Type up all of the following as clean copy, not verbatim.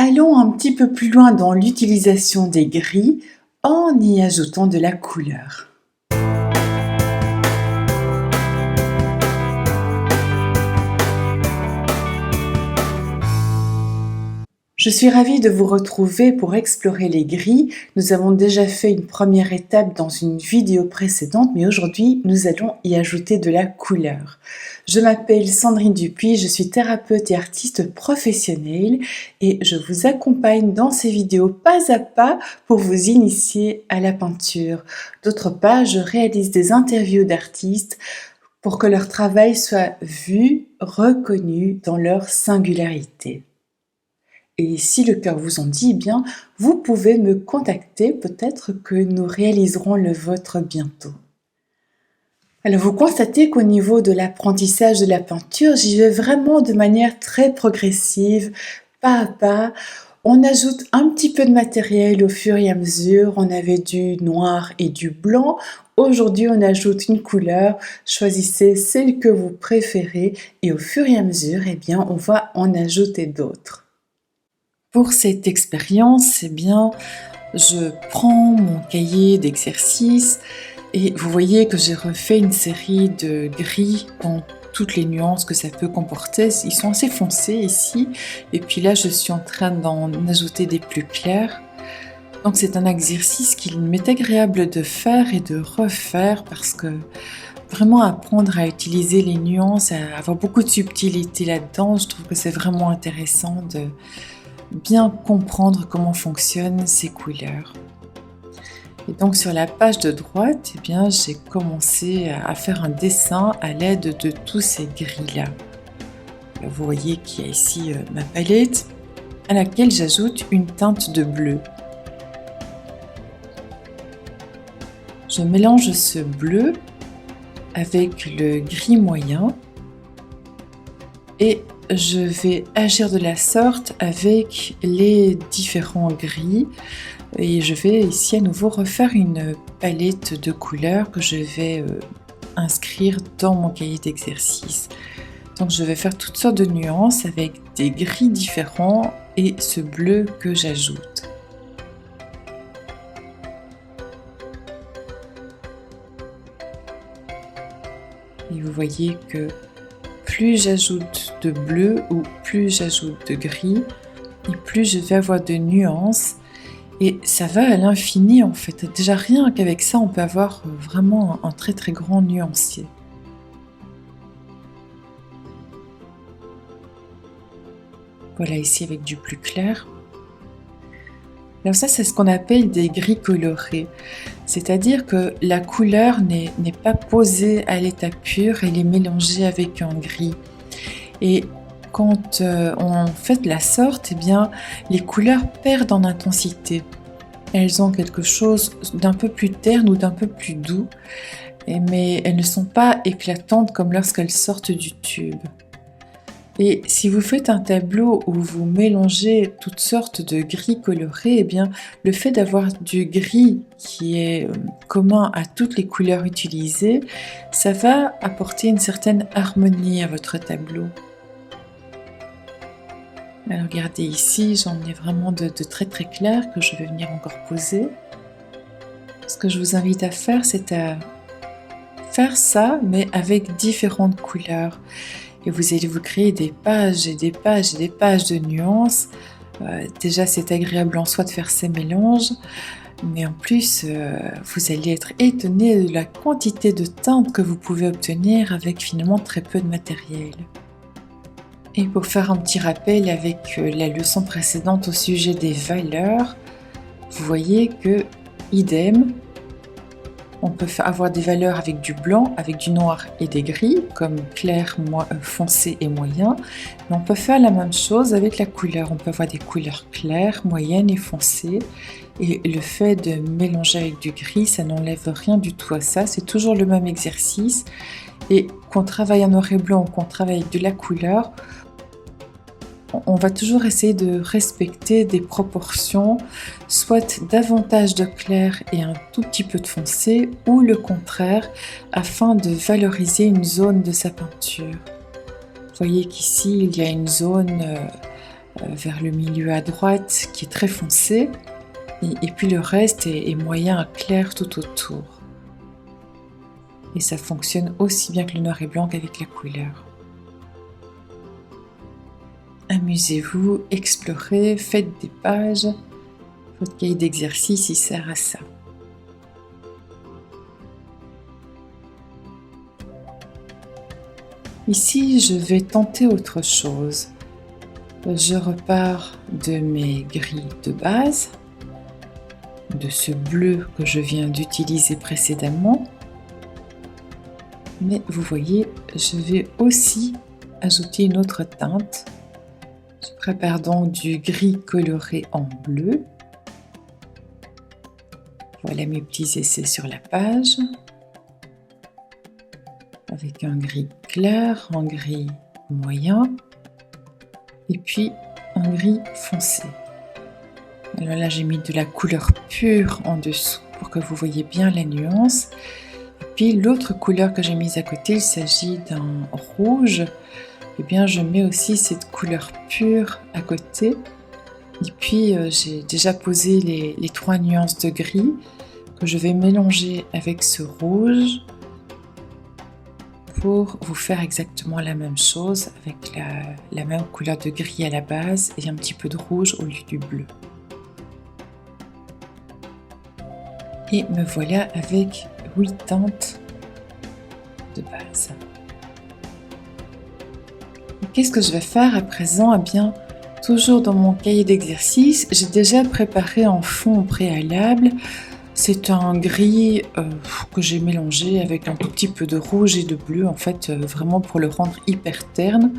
Allons un petit peu plus loin dans l'utilisation des gris en y ajoutant de la couleur. Je suis ravie de vous retrouver pour explorer les gris. Nous avons déjà fait une première étape dans une vidéo précédente, mais aujourd'hui, nous allons y ajouter de la couleur. Je m'appelle Sandrine Dupuis, je suis thérapeute et artiste professionnelle et je vous accompagne dans ces vidéos pas à pas pour vous initier à la peinture. D'autre part, je réalise des interviews d'artistes pour que leur travail soit vu, reconnu dans leur singularité. Et si le cœur vous en dit, eh bien, vous pouvez me contacter, peut-être que nous réaliserons le vôtre bientôt. Alors vous constatez qu'au niveau de l'apprentissage de la peinture, j'y vais vraiment de manière très progressive, pas à pas. On ajoute un petit peu de matériel au fur et à mesure. On avait du noir et du blanc. Aujourd'hui, on ajoute une couleur. Choisissez celle que vous préférez et au fur et à mesure, eh bien, on va en ajouter d'autres. Pour cette expérience, eh bien, je prends mon cahier d'exercices et vous voyez que j'ai refait une série de gris dans toutes les nuances que ça peut comporter. Ils sont assez foncés ici et puis là je suis en train d'en ajouter des plus clairs. Donc c'est un exercice qu'il m'est agréable de faire et de refaire parce que vraiment apprendre à utiliser les nuances, à avoir beaucoup de subtilité là-dedans, je trouve que c'est vraiment intéressant de bien comprendre comment fonctionnent ces couleurs. Et donc sur la page de droite, eh bien, j'ai commencé à faire un dessin à l'aide de tous ces gris-là. Là, vous voyez qu'il y a ici ma palette à laquelle j'ajoute une teinte de bleu. Je mélange ce bleu avec le gris moyen et je vais agir de la sorte avec les différents gris et je vais ici à nouveau refaire une palette de couleurs que je vais inscrire dans mon cahier d'exercice. Donc je vais faire toutes sortes de nuances avec des gris différents et ce bleu que j'ajoute. Et vous voyez que plus j'ajoute de bleu ou plus j'ajoute de gris, et plus je vais avoir de nuances. Et ça va à l'infini en fait. Déjà rien qu'avec ça, on peut avoir vraiment un très très grand nuancier. Voilà ici avec du plus clair. Alors ça, c'est ce qu'on appelle des gris colorés. C'est-à-dire que la couleur n'est pas posée à l'état pur, elle est mélangée avec un gris. Et quand on fait de la sorte, eh bien, les couleurs perdent en intensité. Elles ont quelque chose d'un peu plus terne ou d'un peu plus doux, mais elles ne sont pas éclatantes comme lorsqu'elles sortent du tube. Et si vous faites un tableau où vous mélangez toutes sortes de gris colorés, eh bien, le fait d'avoir du gris qui est commun à toutes les couleurs utilisées, ça va apporter une certaine harmonie à votre tableau. Alors regardez ici, j'en ai vraiment de très très clairs que je vais venir encore poser. Ce que je vous invite à faire, c'est à faire ça, mais avec différentes couleurs. Et vous allez vous créer des pages et des pages et des pages de nuances. Déjà, c'est agréable en soi de faire ces mélanges, mais en plus, vous allez être étonné de la quantité de teintes que vous pouvez obtenir avec finalement très peu de matériel. Et pour faire un petit rappel avec la leçon précédente au sujet des valeurs, vous voyez que, idem, on peut avoir des valeurs avec du blanc, avec du noir et des gris, comme clair, foncé et moyen. Mais on peut faire la même chose avec la couleur. On peut avoir des couleurs claires, moyennes et foncées. Et le fait de mélanger avec du gris, ça n'enlève rien du tout à ça. C'est toujours le même exercice. Et qu'on travaille en noir et blanc ou qu'on travaille avec de la couleur, on va toujours essayer de respecter des proportions, soit davantage de clair et un tout petit peu de foncé, ou le contraire, afin de valoriser une zone de sa peinture. Vous voyez qu'ici, il y a une zone vers le milieu à droite qui est très foncé, et puis le reste est moyen à clair tout autour. Et ça fonctionne aussi bien que le noir et blanc qu'avec la couleur. Amusez-vous, explorez, faites des pages. Votre cahier d'exercice, il sert à ça. Ici, je vais tenter autre chose. Je repars de mes grilles de base, de ce bleu que je viens d'utiliser précédemment. Mais vous voyez, je vais aussi ajouter une autre teinte. Je prépare donc du gris coloré en bleu. Voilà mes petits essais sur la page. Avec un gris clair, un gris moyen et puis un gris foncé. Alors là, j'ai mis de la couleur pure en dessous pour que vous voyez bien la nuance. Et puis l'autre couleur que j'ai mise à côté, il s'agit d'un rouge. Et bien, je mets aussi cette couleur pure à côté. Et puis, j'ai déjà posé les 3 nuances de gris que je vais mélanger avec ce rouge pour vous faire exactement la même chose avec la même couleur de gris à la base et un petit peu de rouge au lieu du bleu. Et me voilà avec 8 teintes de base. Qu'est-ce que je vais faire à présent? Eh bien, toujours dans mon cahier d'exercice, j'ai déjà préparé un fond préalable. C'est un gris que j'ai mélangé avec un tout petit peu de rouge et de bleu, en fait, vraiment pour le rendre hyper terne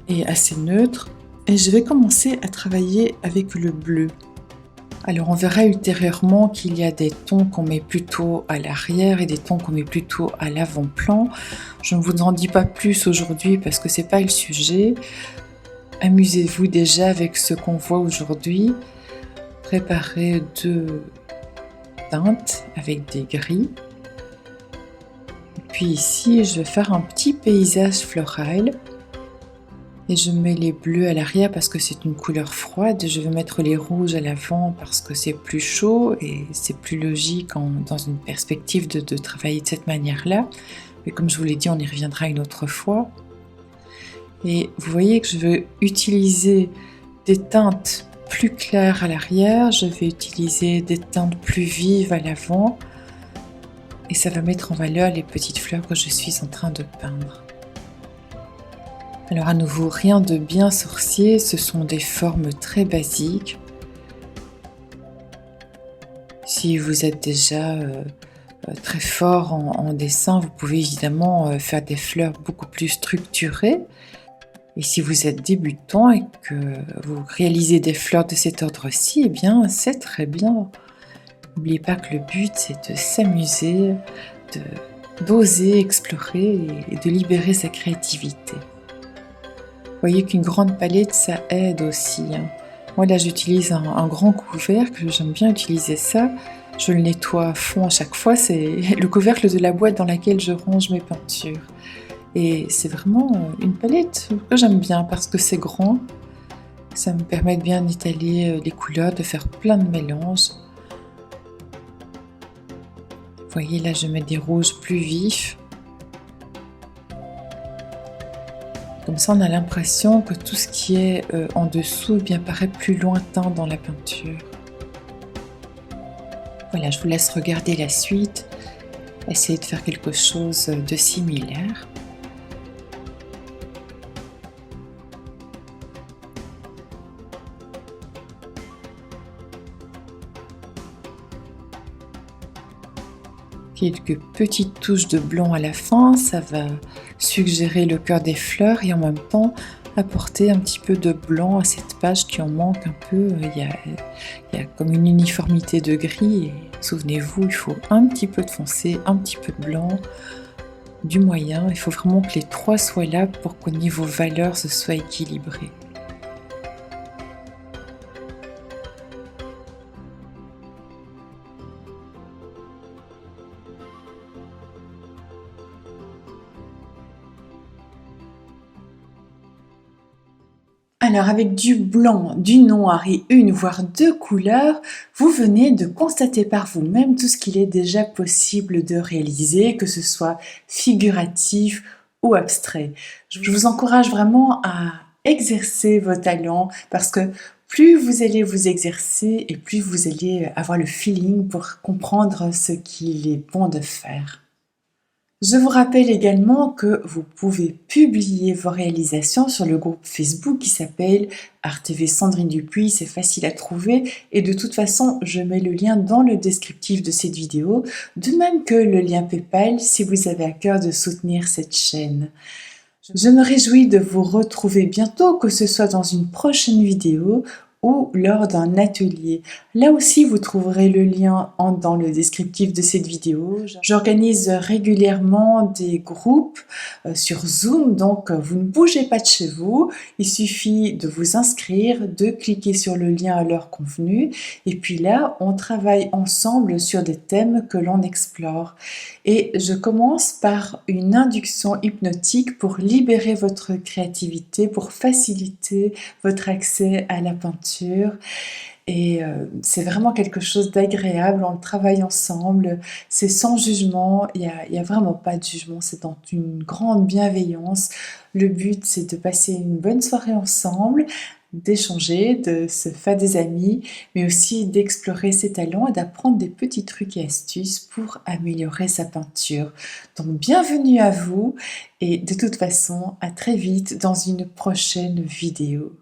et assez neutre. Et je vais commencer à travailler avec le bleu. Alors on verra ultérieurement qu'il y a des tons qu'on met plutôt à l'arrière et des tons qu'on met plutôt à l'avant-plan. Je ne vous en dis pas plus aujourd'hui parce que c'est pas le sujet. Amusez-vous déjà avec ce qu'on voit aujourd'hui. Préparez 2 teintes avec des gris. Et puis ici, je vais faire un petit paysage floral. Et je mets les bleus à l'arrière parce que c'est une couleur froide. Je vais mettre les rouges à l'avant parce que c'est plus chaud et c'est plus logique dans une perspective de travailler de cette manière-là. Mais comme je vous l'ai dit, on y reviendra une autre fois. Et vous voyez que je veux utiliser des teintes plus claires à l'arrière, je vais utiliser des teintes plus vives à l'avant. Et ça va mettre en valeur les petites fleurs que je suis en train de peindre. Alors à nouveau, rien de bien sorcier, ce sont des formes très basiques. Si vous êtes déjà très fort en dessin, vous pouvez évidemment faire des fleurs beaucoup plus structurées. Et si vous êtes débutant et que vous réalisez des fleurs de cet ordre-ci, eh bien c'est très bien. N'oubliez pas que le but c'est de s'amuser, d'oser explorer et de libérer sa créativité. Vous voyez qu'une grande palette, ça aide aussi. Moi là, j'utilise un grand couvercle, j'aime bien utiliser ça. Je le nettoie à fond à chaque fois, c'est le couvercle de la boîte dans laquelle je range mes peintures. Et c'est vraiment une palette que j'aime bien parce que c'est grand. Ça me permet de bien étaler les couleurs, de faire plein de mélanges. Vous voyez là, je mets des rouges plus vifs. Comme ça, on a l'impression que tout ce qui est en dessous eh bien, paraît plus lointain dans la peinture. Voilà, je vous laisse regarder la suite. Essayez de faire quelque chose de similaire. Quelques petites touches de blanc à la fin, ça va suggérer le cœur des fleurs et en même temps apporter un petit peu de blanc à cette page qui en manque un peu. Il y a comme une uniformité de gris et souvenez-vous, il faut un petit peu de foncé, un petit peu de blanc, du moyen. Il faut vraiment que les 3 soient là pour qu'au niveau valeur, ce soit équilibré. Alors avec du blanc, du noir et une voire deux couleurs, vous venez de constater par vous-même tout ce qu'il est déjà possible de réaliser, que ce soit figuratif ou abstrait. Je vous encourage vraiment à exercer vos talents parce que plus vous allez vous exercer et plus vous allez avoir le feeling pour comprendre ce qu'il est bon de faire. Je vous rappelle également que vous pouvez publier vos réalisations sur le groupe Facebook qui s'appelle RTV Sandrine Dupuis, c'est facile à trouver et de toute façon je mets le lien dans le descriptif de cette vidéo, de même que le lien PayPal si vous avez à cœur de soutenir cette chaîne. Je me réjouis de vous retrouver bientôt, que ce soit dans une prochaine vidéo ou lors d'un atelier. Là aussi, vous trouverez le lien dans le descriptif de cette vidéo. J'organise régulièrement des groupes sur Zoom, donc vous ne bougez pas de chez vous. Il suffit de vous inscrire, de cliquer sur le lien à l'heure convenue, et puis là, on travaille ensemble sur des thèmes que l'on explore. Et je commence par une induction hypnotique pour libérer votre créativité, pour faciliter votre accès à la peinture. Et c'est vraiment quelque chose d'agréable, on le travaille ensemble, c'est sans jugement, il y a vraiment pas de jugement, c'est dans une grande bienveillance. Le but, c'est de passer une bonne soirée ensemble, d'échanger, de se faire des amis, mais aussi d'explorer ses talents et d'apprendre des petits trucs et astuces pour améliorer sa peinture. Donc bienvenue à vous et de toute façon, à très vite dans une prochaine vidéo.